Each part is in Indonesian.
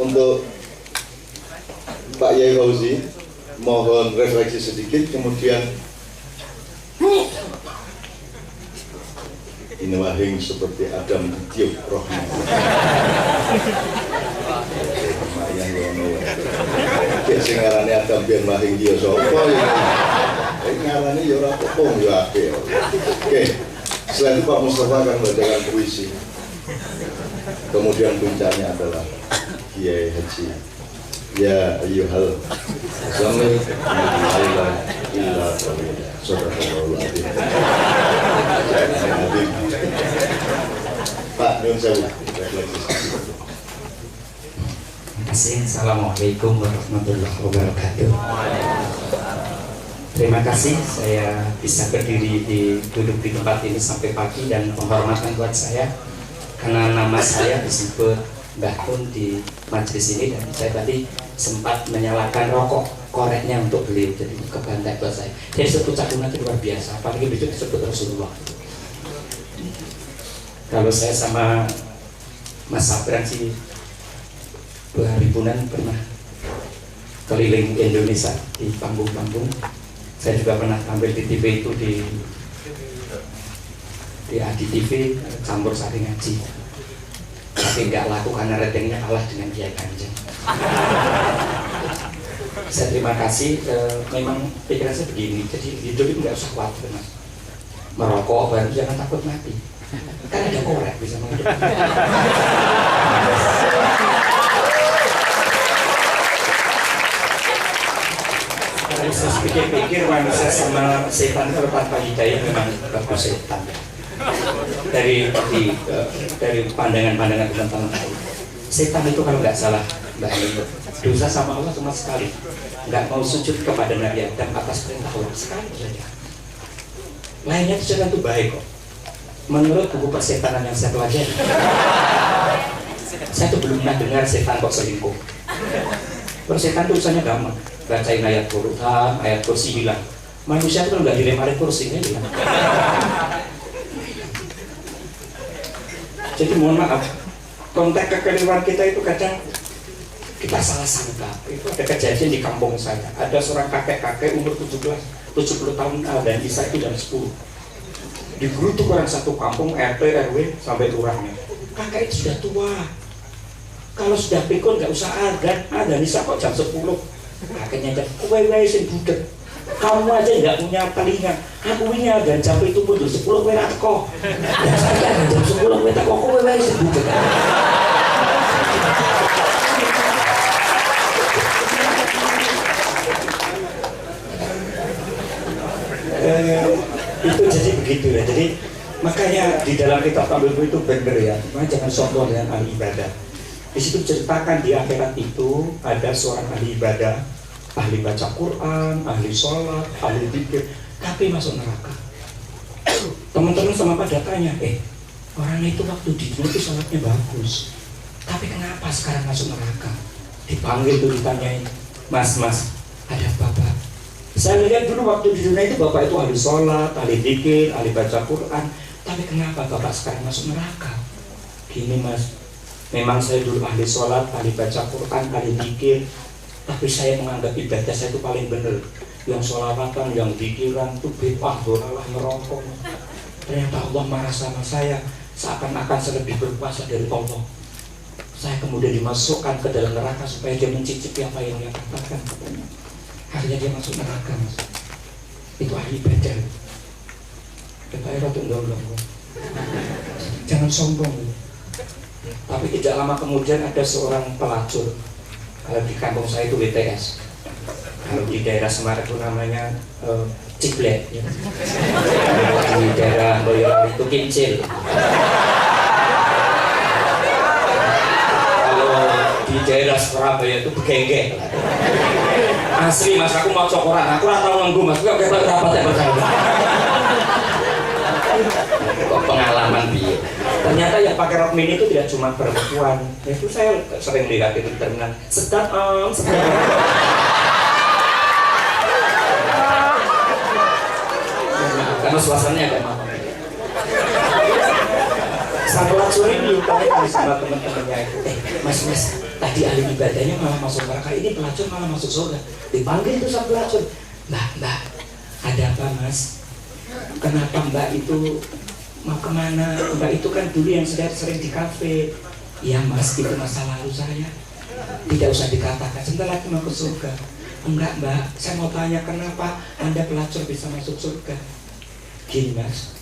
untuk Pak Yai Fauzi, mohon refleksi sedikit, kemudian ini wahing seperti Adam ditiup rohnya. Lumayan ngono. Kayak sing ngarane Adam biyen wahing dia sapa ya. Ngarane ya ora apa-apa ya apik. Oke. Selain itu Pak Mustafa akan membacakan puisi. Kemudian puncaknya adalah Kiai Haji. Ya ayyuhal zamil illa illa sallallahu alaihi Pak Nyun Sewu. Terima kasih. Assalamualaikum warahmatullahi wabarakatuh. Terima kasih saya bisa berdiri duduk di tempat ini sampai pagi, dan penghormatan buat saya karena nama saya disebut Mbah Kun di majelis ini, dan saya tadi sempat menyalakan rokok koreknya untuk beliau, jadi kebantai buat saya. Jadi sebut Cakung nanti luar biasa, apalagi besok disebut Rasulullah. Kalau saya sama Mas Sabran sih 2000-an pernah keliling Indonesia di panggung-panggung. Saya juga pernah tampil di TV itu di Adi TV, campur sari ngaji. Tapi nggak laku karena ratingnya kalah dengan Kiai Kanjeng. Saya terima kasih. Memang pikiran saya begini, jadi hidup itu nggak usah khawatir, Mas. Merokok baru jangan takut mati. Kan ada korek bisa menghidupkan. Kalau saya pikir-pikir, manusia sama setan kalau tanpa hidayah memang bagus setan. Dari pandangan-pandangan teman-teman, setan itu kalau nggak salah Mbak Ayu, dosa sama Allah cuma sekali, nggak mau sujud kepada Nabi Adam atas perintah Allah, sekali saja. Lainnya setan itu baik kok. Menurut buku persetanan yang saya pelajari, saya tuh belum pernah dengar setan kok selingkuh. Persetan itu urusannya gampang, bacain ayat Quran, ayat kursi hilang. Manusia itu kalau nggak dilempari kursinya hilang. Jadi mohon maaf, konteks kekeliruan kita itu kadang kita salah sangka. Itu ada kejadian di kampung saya, ada seorang kakek-kakek umur 70 tahun, dan Isa itu jam 10. Digerutuk orang satu kampung, RT, RW, sampai lurahnya. Kakek itu sudah tua. Kalau sudah pikun nggak usah ada Isa kok jam 10. Kakeknya jam, kowe sing budek. Kamu aja nggak punya telinga. Aku ini ada jam itu pun 10 kowe ra teko. Ya saya jam 10 kowe teko, kowe sing budek. Itu jadi begitu ya. Jadi makanya di dalam kitab Tabligh itu benar ya, makanya jangan sombong dengan ahli ibadah. Di situ ceritakan di akhirat itu ada seorang ahli ibadah, ahli baca Quran, ahli sholat, ahli zikir, tapi masuk neraka. Teman-teman sama pada tanya, orang itu waktu di dunia itu sholatnya bagus, tapi kenapa sekarang masuk neraka? Dipanggil tuh, ditanyain, mas, ada bapak. Saya lihat dulu waktu di dunia itu bapak itu ahli sholat, ahli zikir, ahli baca Quran, tapi kenapa bapak sekarang masuk neraka? Gini mas, memang saya dulu ahli sholat, ahli baca Quran, ahli zikir, tapi saya menganggap ibadah saya itu paling benar. Yang sholawatan, yang zikiran itu bebas, dolalah, ngerokok. Ternyata Allah marah sama saya, seakan-akan saya lebih berkuasa dari Allah. Saya kemudian dimasukkan ke dalam neraka supaya dia mencicipi apa yang dia katakan. Akhirnya dia masuk neraka, mas. Itu ahli ibadah. Kita erotuk dong. Jangan sombong. Tapi tidak lama kemudian ada seorang pelacur. Kalau di kampung saya itu WTS. Kalau di daerah Semarang itu namanya Ciklet ya. Di daerah Boyolali itu Kincil. Kalau di daerah Surabaya itu Begengge. Asli mas, aku mau cokoran, aku ora tau nunggu mas, kok ketok rapat ya bersama. Kok pengalaman piye? Ternyata yang pakai rok mini itu tidak cuma perempuan. Itu saya sering lihat itu di terminal. Sedap sedap. Karena suasananya agak mahal. sang pelacur ini tanya sama teman-temannya itu, mas, tadi ahli ibadahnya malah masuk neraka, ini pelacur malah masuk surga. Dipanggil tuh sang pelacur, mbak, ada apa mas? Kenapa mbak itu mau kemana? Mbak itu kan dulu yang sering di kafe. Iya mas, itu masa lalu saya. Tidak usah dikatakan, sebentar lagi mau ke surga. Enggak mbak, saya mau tanya kenapa anda pelacur bisa masuk surga? Gini mas,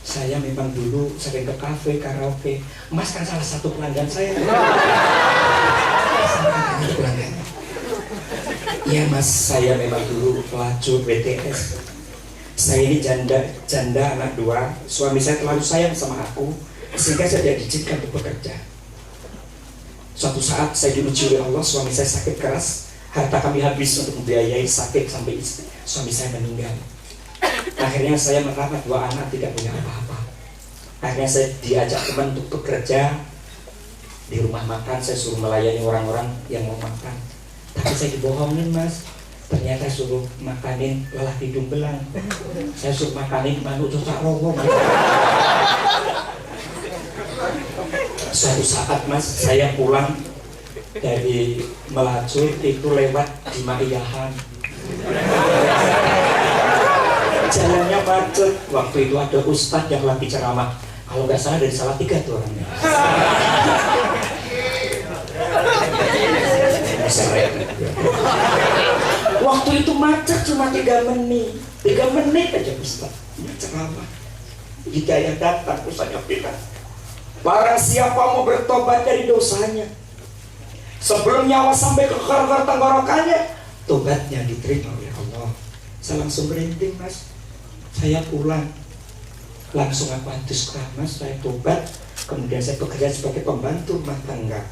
saya memang dulu sering ke kafe, karaoke. Mas kan salah satu pelanggan saya. Iya mas, saya memang dulu pelacur BTS. Saya ini janda anak 2. Suami saya terlalu sayang sama aku, sehingga saya tidak diizinkan untuk bekerja. Suatu saat saya diuji oleh Allah, suami saya sakit keras, harta kami habis untuk membiayai sakit sampai suami saya meninggal. Akhirnya saya merawat 2 anak tidak punya apa-apa. Akhirnya saya diajak teman untuk bekerja di rumah makan. Saya suruh melayani orang-orang yang mau makan, tapi saya dibohongin mas. Ternyata suruh makanin lelah hidung belang. Saya suruh makanin manuk cocak rowo. Suatu saat mas, saya pulang dari melacur itu lewat di Maiyahan. Jalannya macet. Waktu itu ada ustadz yang lagi ceramah. Kalau nggak salah dari Salatiga tuh orangnya. Waktu itu macet cuma 3 menit. 3 menit aja ustadz ceramah. Hidayah datang, ustadznya bilang, barang siapa mau bertobat dari dosanya sebelum nyawa sampai ke keran tenggorokannya, tobatnya diterima oleh Allah. Saya langsung merinding mas. Saya pulang, langsung aku hadus keramas, saya tobat. Kemudian saya bekerja sebagai pembantu rumah tangga.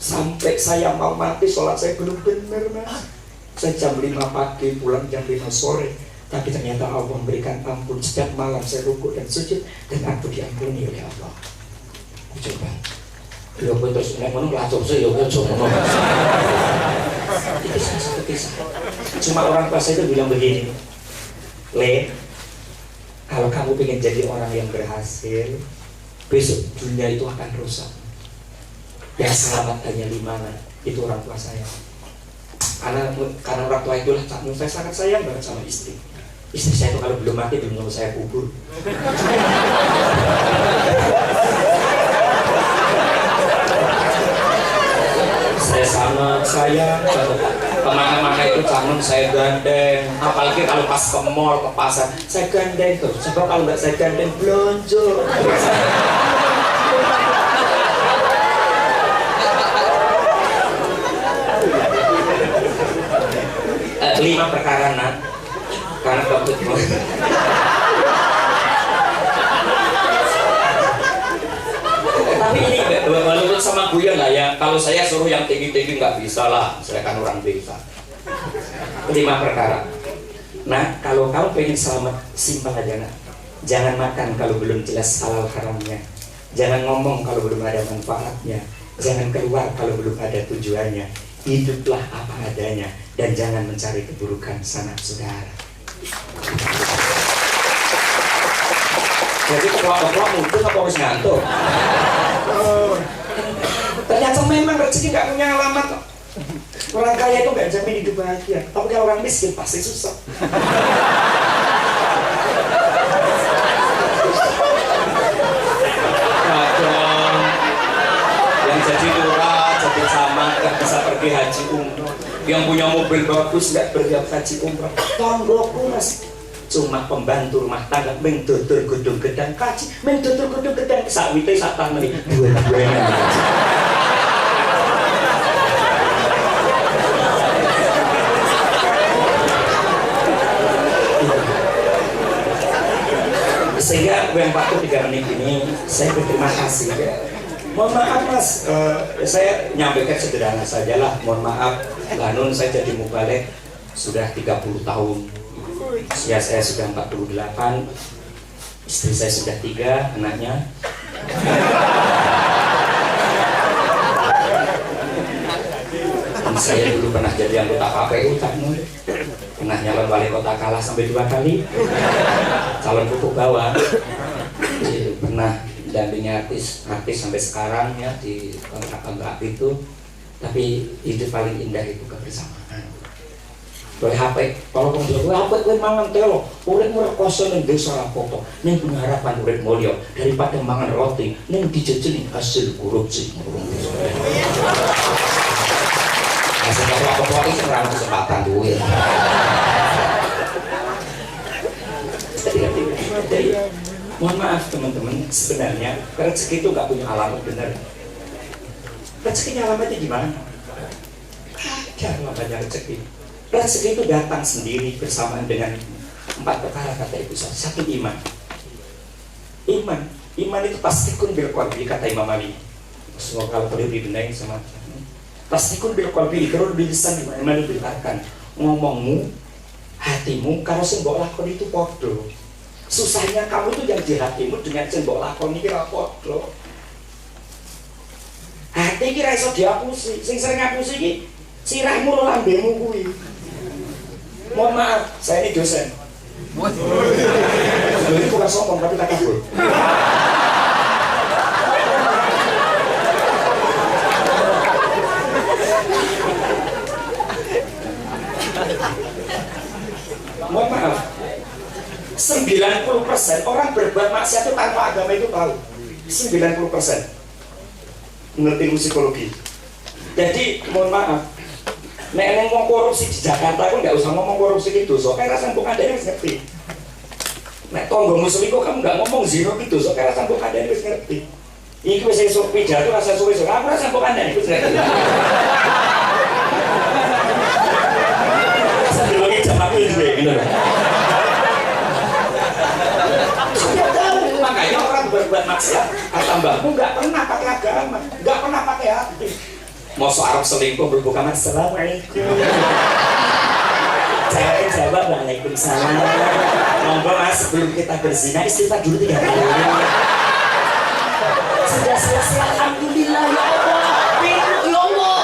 Sampai saya mau mati, sholat saya belum benar mas. Saya jam 5 pagi, pulang jam 5 sore. Tapi ternyata Allah memberikan ampun. Setiap malam saya rukuk dan sujud, dan aku diampuni oleh Allah. Coba ya pun terus ngomong pelacur saya, ya coba. Itu salah satu kisah. Cuma orang tua saya itu bilang begini, Le, kalau kamu pengen jadi orang yang berhasil, besok dunia itu akan rusak. Yang selamat hanya 5, itu orang tua saya. Karena orang tua itulah saya sangat sayang banget sama istri. Istri saya itu kalau belum mati belum mau saya kubur. Saya sangat sayang, kemana-mana itu cangon saya gandeng. Apalagi kalau pas ke mall, ke pasar, saya gandeng terus. Sebab kalau nggak saya gandeng, belanja. 5 perkara nak, karena takut. Tapi ini menurut sama Buya lah ya, kalau saya suruh yang tinggi-tinggi nggak bisa lah, saya kan orang desa. 5 perkara. Nah, kalau kamu pengen selamat, simpel aja nak. Jangan makan kalau belum jelas halal haramnya. Jangan ngomong kalau belum ada manfaatnya. Jangan keluar kalau belum ada tujuannya. Hiduplah apa adanya, dan jangan mencari keburukan sanak saudara. Jadi kelompok muncul apa harus ngantuk? Ternyata memang rezeki nggak punya alamat. Orang kaya itu nggak jamin hidup bahagia, tapi kalau orang miskin pasti susah. Kadang yang jadi lurah, jadi camat nggak bisa pergi haji umroh, yang punya mobil bagus nggak pergi haji umroh. Tonggoku mas cuma pembantu rumah tangga, mengdodur gedung gedang kaji, mengdodur gedung gedang sawite sak tangan dua-duanya. Sehingga yang waktu 3 menit ini saya berterima kasih ya. Mohon maaf mas, saya nyampaikan sederhana saja lah. Mohon maaf, Lanun saya jadi mubalek sudah 30 tahun. Usia saya sudah 48, istri saya sudah 3, anaknya. Dan saya dulu pernah jadi anggota KPU, pernah nyalon wali kota kalah sampai 2 kali, calon pupuk bawah, pernah mendampingi artis sampai sekarang ya di kontrak-kontrak itu. Tapi hidup paling indah itu kebersamaan. Boleh HP, kalau kamu bilang, HP gue mangan telo, urip murah kosong yang desa rapoto, yang punya harapan urip mulia daripada mangan roti, yang dijejeli hasil korupsi. Hasil apa-apa itu serang kesempatan duit. Jadi, mohon maaf teman-teman, sebenarnya rezeki itu nggak punya alamat benar. Rezekinya alamatnya gimana? Ada alamatnya rezeki. Rezeki itu datang sendiri bersamaan dengan 4 perkara kata Ibu saya. Satu iman. Iman itu pastikun bil qalbi kata Imam Ali. Semua kalau perlu dibenahi sama pastikun bil qalbi kalau bilisan iman itu diarkan ngomongmu, hatimu kalau sing mbok lakoni itu podo. Susahnya kamu itu yang di hatimu dengan sing mbok lakoni kira podo. Hati kira iso diapusi, sing sering ngapusi iki sirahmu lo lambemu kuwi. Mohon maaf, saya ini dosen. Ini bukan sombong tapi takabur. Mohon maaf, 90% orang berbuat maksiat itu tanpa agama itu tahu. 90% ngerti psikologi. Jadi mohon maaf, nek ngomong korupsi di Jakarta aku nggak usah ngomong korupsi gitu, soalnya rasa bukan ada yang ngerti. Nek tonggomu selingkuh kamu nggak ngomong zero gitu, soalnya rasa bukan ada yang ngerti. Iki wis esuk pidato rasa suwe aku rasa bukan ada yang ngerti. Sambil lagi jam aku juga gitu. Sudah tahu makanya orang berbuat maksiat kata mbakmu nggak pernah pakai agama, nggak pernah pakai hati. Mau Arab selingkuh berbuka mas, assalamualaikum. Saya jawab waalaikumsalam. Monggo mas, sebelum kita berzina istighfar dulu 3 kali. Sudah selesai, alhamdulillah ya Allah. Ya Allah.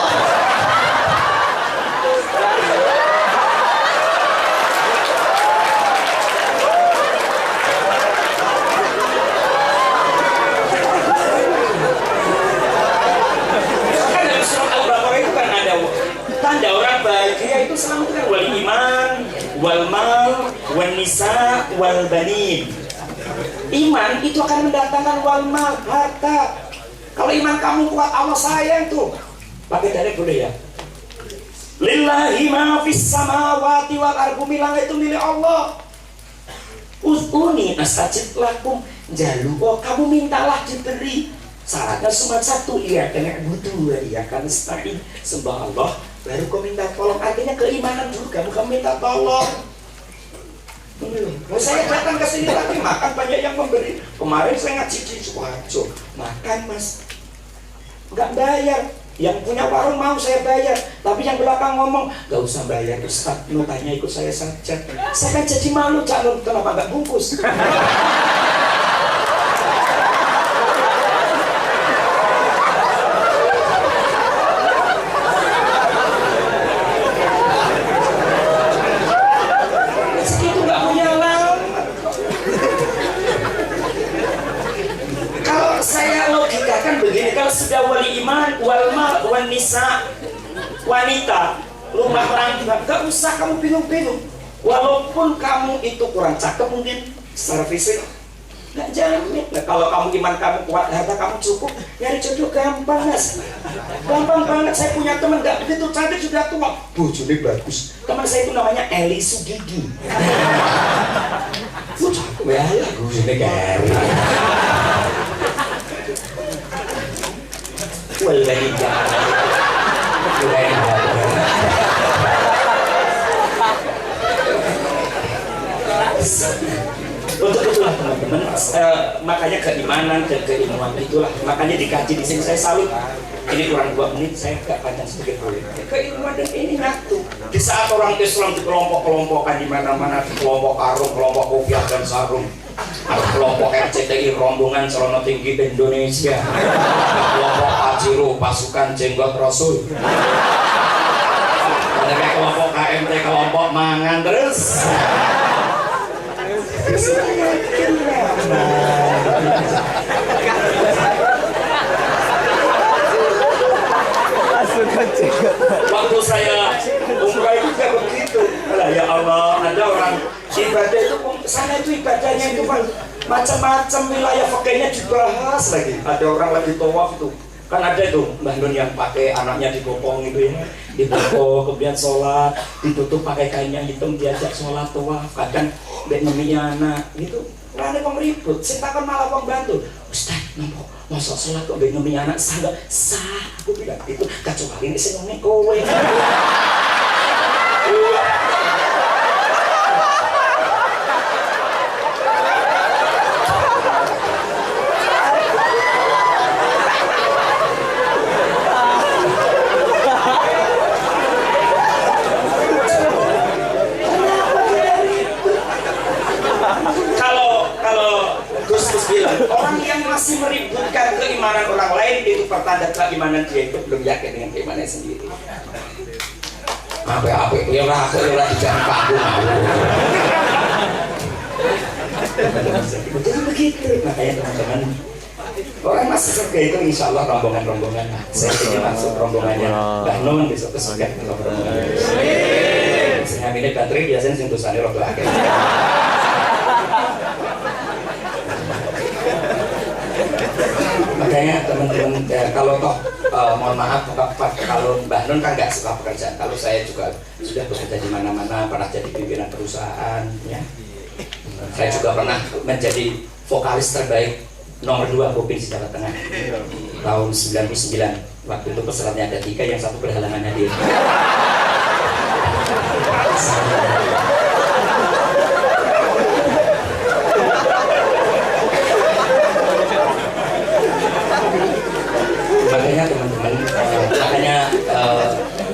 Tanda orang bahagia itu selalu kan wal iman, wal mal, wal nisa, wal banin. Iman itu akan mendatangkan wal mal, harta. Kalau iman kamu kuat, Allah sayang tuh. Pakai dalil boleh ya? Lillahi ma fis samawati wal ardi, langit itu milik Allah. Ud'uni astajib lakum, jalu kamu mintalah diberi. Syaratnya cuma satu, iya kena butuh, iya kan nasta'in, sembah Allah, baru kau minta tolong. Artinya keimanan juga, bukan minta tolong. Saya datang ke sini lagi makan banyak yang memberi. Kemarin saya ngaji di Sukoharjo, makan mas, nggak bayar. Yang punya warung mau saya bayar, tapi yang belakang ngomong nggak usah bayar, Ustaz, notanya ikut saya saja. Saya kan jadi malu, calon kenapa nggak bungkus? Sudah wali iman, wal mal, wal nisa, wanita, rumah tangga, gak usah kamu bingung-bingung. Walaupun kamu itu kurang cakep mungkin secara fisik, gak jamin. Nah, kalau kamu iman kamu kuat, harta kamu cukup, nyari jodoh gampang mas. Gampang banget. Saya punya teman gak begitu cantik sudah tua, bojone bagus. Teman saya itu namanya Eli Sugigi. Wah, bojone gari. Untuk itulah teman-teman, makanya keimanan dan keilmuan itulah, makanya dikaji di sini. Saya salut. Ini kurang 2 menit, saya agak panjang sedikit boleh. Keilmuan dan ini nyatu. Di saat orang Islam di kelompok-kelompokan di mana-mana, di kelompok Arung, kelompok Kopiah dan Sarung, ada kelompok RCTI rombongan Celana Tinggi Indonesia, kelompok Pajero pasukan jenggot Rasul, ada kelompok KMT kelompok mangan terus. Waktu saya umrah itu juga begitu. Ya Allah, ada orang ibadah itu, sana itu ibadahnya itu macam-macam, wilayah fakirnya dibahas lagi. Ada orang lagi tawaf tuh, kan ada itu Mbah Nun yang pakai anaknya dibopong itu ya, dibopong kemudian sholat, ditutup pakai kain yang hitam, diajak sholat tawaf, kadang mbak neminya anak gitu. Rane kok ribut, sing takon malah wong bantu. Ustaz, nopo mosok sholat kok mbek nemi anak sah gak? Sah, aku bilang itu kecuali ini sing ngomong kowe. Orang yang masih meributkan keimanan orang lain itu pertanda keimanan dia itu belum yakin dengan keimanan sendiri. Apa ya lah jangan panggung. Betul begitu. Makanya teman-teman, orang masuk surga itu insya Allah rombongan-rombongan. Saya ingin masuk rombongannya Mbah Nun besok ke surga kalau rombongan. Saya ini baterai biasanya sentusannya rombongan akhir. Makanya teman-teman kalau toh mohon maaf kalau Mbah Nun kan nggak suka pekerjaan. Kalau saya juga sudah bekerja di mana-mana, pernah jadi pimpinan perusahaan, ya. Saya juga pernah menjadi vokalis terbaik nomor 2 Provinsi Jawa Tengah tahun 99. Waktu itu pesertanya ada 3, yang 1 berhalangan hadir. Makanya teman-teman,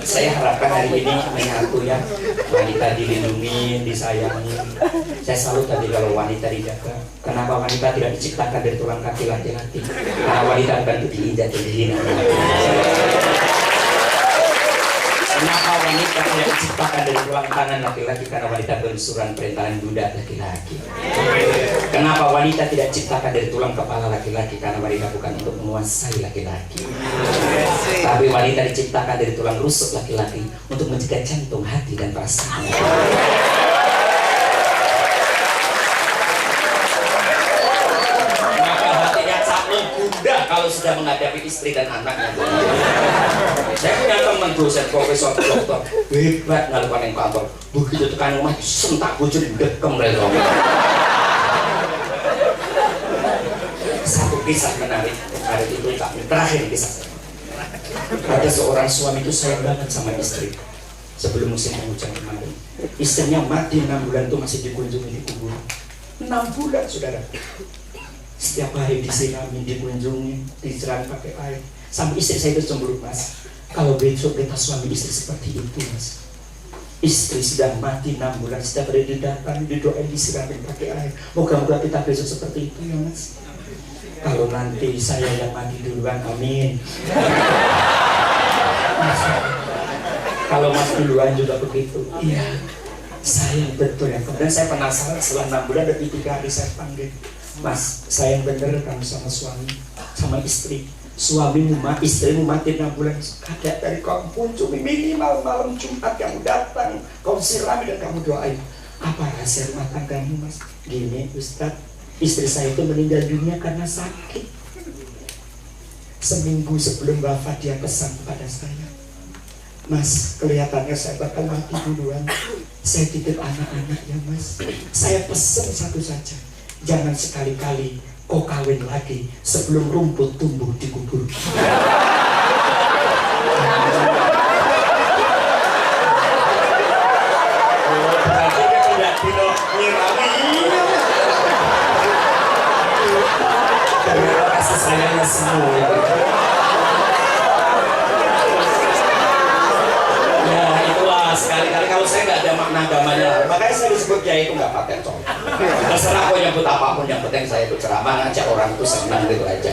saya harapkan hari ini menyatu ya, wanita dilindungi, disayangi. Saya selalu tadi kalau wanita dijaga. Kenapa wanita tidak diciptakan dari tulang kaki laki-laki? Karena wanita akan diinjak dan dihina. Kenapa wanita tidak diciptakan dari tulang tangan laki-laki? Karena wanita berusuran perintahan budak laki-laki. Kenapa wanita tidak diciptakan dari tulang kepala laki-laki? Karena wanita bukan untuk menguasai laki-laki, tapi wanita diciptakan dari tulang rusuk laki-laki untuk menjaga jantung, hati, dan perasaan. Maka hatinya sangat mudah kalau sudah menghadapi istri dan anaknya. Saya punya teman dosen profesor dokter hebat ngalukan yang kantor, begitu tekan rumah sentak bujur dekem mereka. Satu kisah menarik hari itu terakhir kisah saya. Ada seorang suami itu sayang banget sama istri. Sebelum musim hujan kemarin, istrinya mati 6 bulan itu masih dikunjungi di kubur. 6 bulan saudara. Setiap hari disirami, dikunjungi, disirami pakai air. Sampai istri saya itu cemburu, Mas. Kalau besok kita suami istri seperti itu, Mas. Istri sudah mati 6 bulan, setiap hari didatangi, didoain, disirami pakai air. Moga-moga kita besok seperti itu ya, Mas. Kalau nanti saya yang mati duluan, amin. Mas, kalau Mas duluan juga begitu, iya. Sayang betul ya. Kemudian saya penasaran, setelah 6 bulan ada 3 hari saya panggil, Mas, sayang bener kamu sama suami, sama istri. Suamimu mati, istrimu mati 6 bulan. Kadang dari kamu cuma minimal malam Jumat kamu datang, kamu sirami dan kamu doain. Apa rahasia rumah tanggamu, Mas? Gini, Ustadz, istri saya itu meninggal dunia karena sakit. Seminggu sebelum wafat dia pesan kepada saya, Mas, kelihatannya saya bakal mati duluan. Saya titip anak-anaknya, Mas. Saya pesen satu saja, jangan sekali-kali kau kawin lagi sebelum rumput tumbuh di kubur. Berarti dia tidak bisa nyirami. Ternyata kasih sayangnya semua. Ya itulah, sekali-kali kalau saya nggak ada makna agamanya, makanya saya disebut kiai itu nggak pakai col. Terserah kau nyebut apapun, yang penting saya itu ceramah, ngajak orang itu senang gitu aja.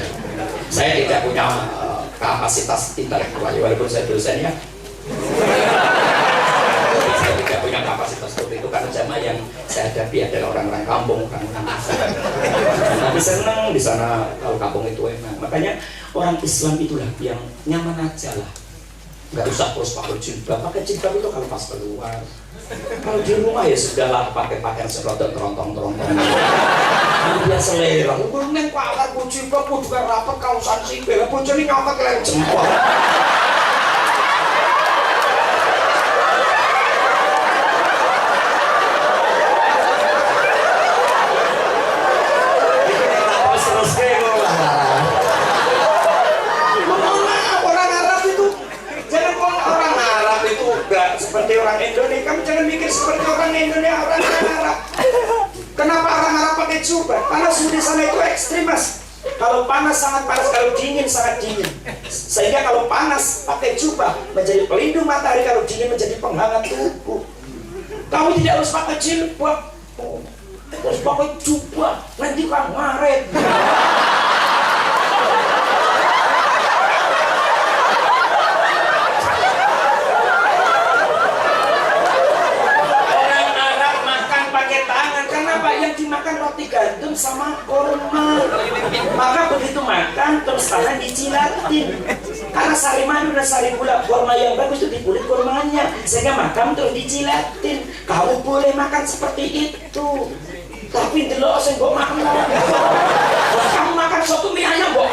Saya tidak punya kapasitas intelektual, walaupun saya dosennya. Saya tidak punya kapasitas seperti itu karena jamaah yang saya hadapi adalah orang-orang kampung, orang-orang desa. Tapi senang di sana kalau kampung itu enak. Makanya orang Islam itulah yang nyaman aja lah. nggak usah terus pakai jilbab. Pakai jilbab itu kalau pas keluar. Kalau di rumah ya sudahlah pakai pakaian serotot terontong-terontong. Dia selera. Gue neng kualat gue jilbab gue juga rapat kausan sipil. Gue jadi nyokot kalian jempol. Seperti orang Indonesia, kamu jangan mikir seperti orang Indonesia, orang Arab. Kenapa orang Arab pakai jubah? Karena suhu di sana itu ekstrim, Mas. Kalau panas sangat panas, kalau dingin sangat dingin. Sehingga kalau panas pakai jubah menjadi pelindung matahari, kalau dingin menjadi penghangat tubuh. Kamu tidak harus pakai jilbab, harus pakai jubah. Nanti kan ngaret. Yang dimakan roti gandum sama kurma. Maka begitu makan terus tangan dicilatin. Karena sari madu dan sari gula kurma yang bagus itu di kulit kurmanya, sehingga makan terus dicilatin. Kamu boleh makan seperti itu. Tapi delok sing mbok makan. Kamu makan soto mie ayam mbok.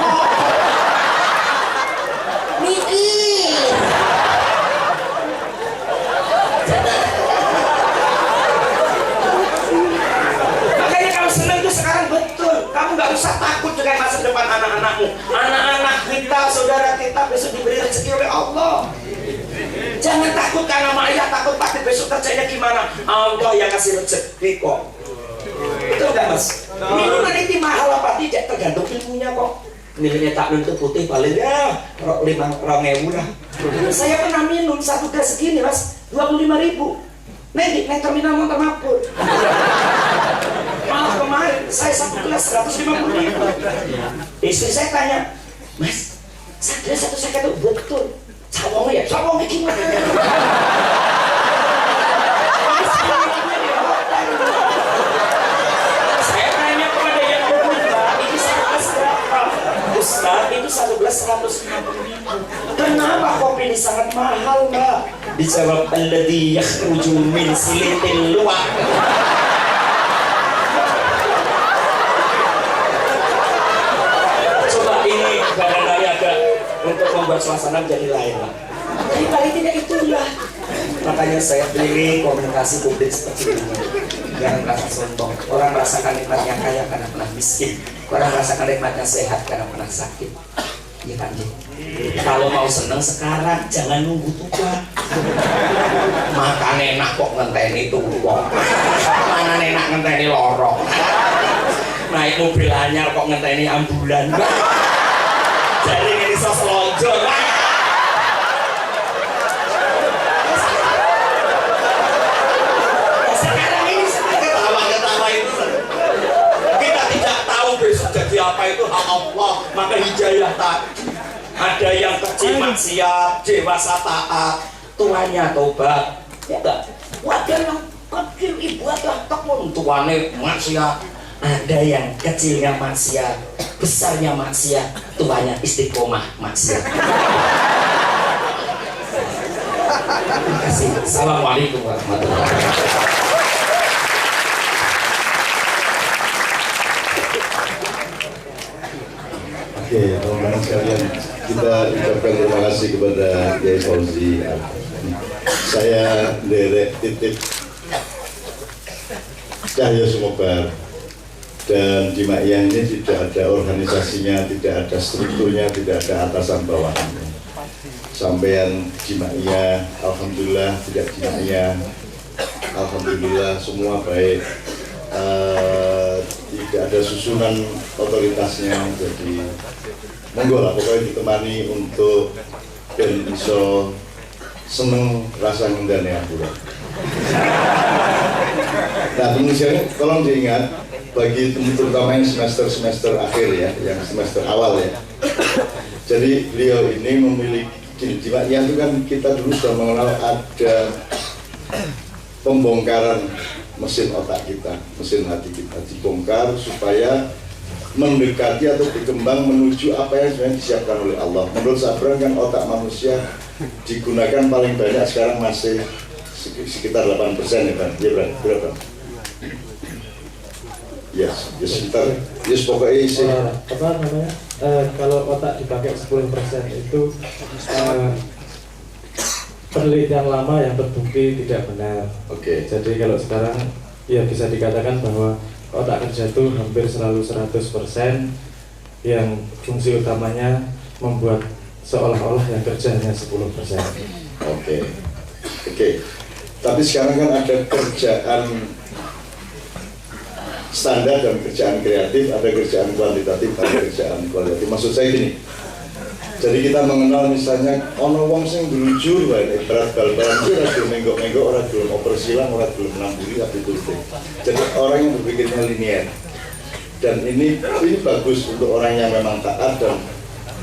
Mikir. Sekarang betul, kamu nggak usah takut dengan masa depan anak-anakmu. Anak-anak kita, saudara kita besok diberi rezeki oleh Allah. Jangan takut karena ayah takut pasti besok kerjanya gimana. Allah yang kasih rezeki kok. Itu enggak, Mas? Minuman ini mahal apa tidak tergantung ilmunya kok. Nilainya tak nuntut putih paling ya 5.000 lah. Saya pernah minum satu gelas segini, Mas, 25.000. Nih terminal motor mabur. Malah kemarin saya satu gelas 150.000. Istri saya tanya, Mas, satu saya kata betul. Cawongnya ya, cawongnya gimana? Saya tanya kepada yang berbeda, ini satu gelas berapa? Ustaz, itu satu gelas 150.000. Kenapa kopi ini sangat mahal, Mbak? Dijawab, alladzi yakhruju min silitil luwak. Barangkali ada untuk membuat suasana menjadi lain lah. Tapi paling tidak itulah. Makanya saya pilih komunikasi publik seperti ini. Jangan merasa sombong. Orang merasakan nikmatnya kaya karena pernah miskin. Orang merasakan nikmatnya sehat karena pernah sakit. Iya Pak Ji. Kalau mau seneng sekarang, jangan nunggu tua. Makan enak kok ngenteni tua. Mana enak ngenteni lorong. Naik mobil anyar kok ngenteni ambulan. Jadi ini sos lonjol. Sekarang ini ketawa-ketawa itu kita tidak tahu besok jadi apa, itu hak Allah. Maka hidayah tadi ada yang kecil maksiat, dewasa taat, tuanya tobat. Ya enggak? Wadah yang kecil ibadah tekun, tuane maksiat. Ada yang kecilnya maksiat, besarnya maksiat, tuanya istiqomah maksiat. Terima kasih. Assalamualaikum warahmatullahi wabarakatuh. Oke, teman-teman sekalian, kita ucapkan terima kasih kepada Kiai Fauzi. Saya derek titip Cahyo Sumobar. Dan di Maiyah ini tidak ada organisasinya, tidak ada strukturnya, tidak ada atasan bawahannya. Sampean di Maiyah, alhamdulillah, tidak di Maiyah, alhamdulillah semua baik. Tidak ada susunan otoritasnya, jadi monggo lah pokoknya ditemani untuk ben iso seneng rasa ngendane aku. Nah, misalnya tolong diingat bagi terutama yang semester akhir ya, yang semester awal ya. Jadi beliau ini memiliki di Maiyah itu kan kita dulu sudah mengenal ada pembongkaran mesin otak kita, mesin hati kita dibongkar supaya mendekati atau berkembang menuju apa yang sebenarnya disiapkan oleh Allah. Menurut Sabran kan otak manusia digunakan paling banyak sekarang masih sekitar 8% ya Bang? Ya Bang, berapa? Yes, sekitar, pokoknya isi. Apa namanya? Kalau otak dipakai 10% itu penelitian lama yang terbukti tidak benar. Oke. Jadi kalau sekarang ya bisa dikatakan bahwa otak kerja itu hampir selalu 100%, yang fungsi utamanya membuat seolah-olah yang kerja hanya 10%. Oke. Tapi sekarang kan ada kerjaan standar dan kerjaan kreatif, ada kerjaan kuantitatif, ada kerjaan kualitatif. Maksud saya gini, jadi kita mengenal misalnya ono wong sing berujur wae berat bal-balan iki ora gelem menggok-menggok, ora gelem oper silang, ora gelem namburi tapi tulis. Jadi orang yang berpikirnya linear. Dan ini bagus untuk orang yang memang taat dan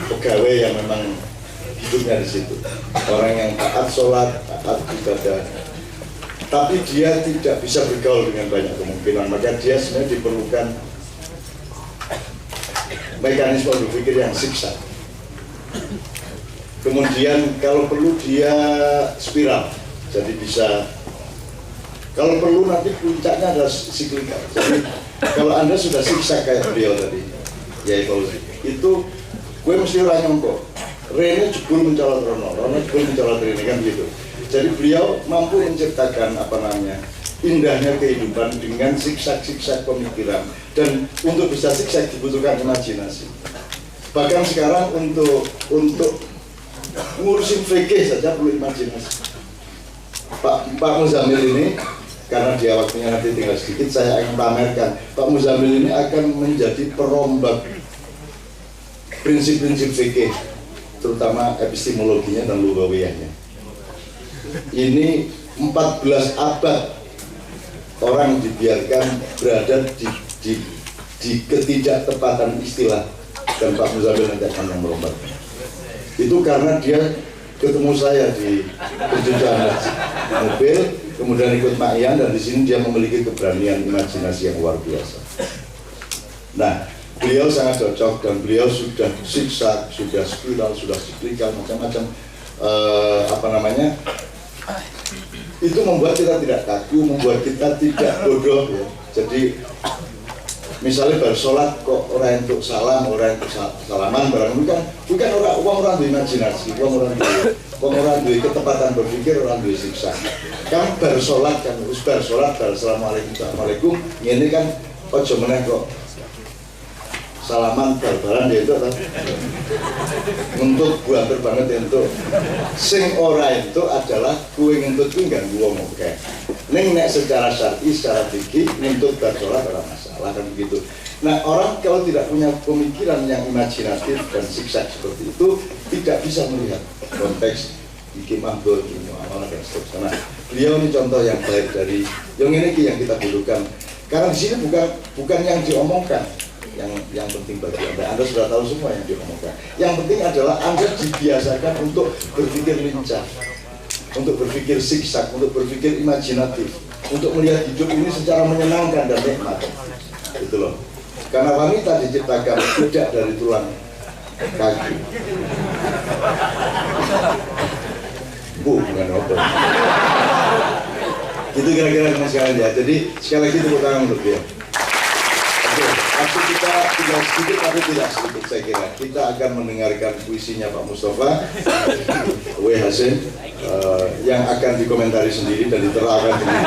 pegawai yang memang hidupnya di situ. Orang yang taat sholat, taat ibadah, tapi dia tidak bisa bergaul dengan banyak kemungkinan, maka dia sebenarnya diperlukan mekanisme berpikir yang siksa. Kemudian kalau perlu dia spiral, jadi bisa, kalau perlu nanti puncaknya ada siklikal. Jadi kalau Anda sudah siksa kayak beliau tadi, ya itu gue mesti orang nyongkok Rene jebul mencolot Rono jebul mencolot Rene, kan begitu. Jadi beliau mampu menciptakan indahnya kehidupan dengan siksa-siksa pemikiran, dan untuk bisa siksa dibutuhkan imajinasi. Bahkan sekarang untuk ngurusin fikih saja perlu imajinasi. Pak Muzamil ini, karena dia waktunya nanti tinggal sedikit, saya akan pamerkan. Pak Muzamil ini akan menjadi perombak prinsip-prinsip fikih, terutama epistemologinya dan lughawiyahnya. Ini 14 abad orang dibiarkan berada di ketidaktepatan istilah, dan Pak Muzamil nanti akan yang merombak. Itu karena dia ketemu saya di penjualan mobil, kemudian ikut Pak Ian, dan di sini dia memiliki keberanian imajinasi yang luar biasa. Nah, beliau sangat cocok, dan beliau sudah siksa, sudah spiral, sudah siklikal, macam-macam itu membuat kita tidak kaku, membuat kita tidak bodoh ya. Jadi misalnya baru sholat kok orang untuk salam, orang untuk salaman barang itu kan bukan orang imajinasi, orang ketepatan berpikir, orang siksa. Kan baru sholat kan, harus baru sholat, baru assalamualaikum, ini kan ojo meneh kok salaman bal-balan dia itu kan untuk buanter banget untuk sing ora itu adalah kue ngentut kuwi ganggu wong akeh. Ning nek secara syar'i, secara fikih ngentut bar salat ora masalah kan begitu. Nah, orang kalau tidak punya pemikiran yang imajinatif dan siksa seperti itu tidak bisa melihat konteks iki mambul amalan dan seterusnya. Nah, beliau ini contoh yang baik dari yang ini yang kita butuhkan. Karena di sini bukan yang diomongkan yang penting bagi Anda sudah tahu semua yang diomongkan. Yang penting adalah Anda dibiasakan untuk berpikir lincah, untuk berpikir siksak, untuk berpikir imajinatif, untuk melihat hidup ini secara menyenangkan dan nikmat. Itu loh. Karena wanita diciptakan tidak dari tulang kaki. Bukan apa. Itu kira-kira sekalian ya. Jadi sekali lagi tepuk tangan untuk dia. Waktu kita tinggal sedikit tapi tidak sedikit, saya kira kita akan mendengarkan puisinya Pak Mustafa W. Hasim yang akan dikomentari sendiri dan diterangkan sendiri.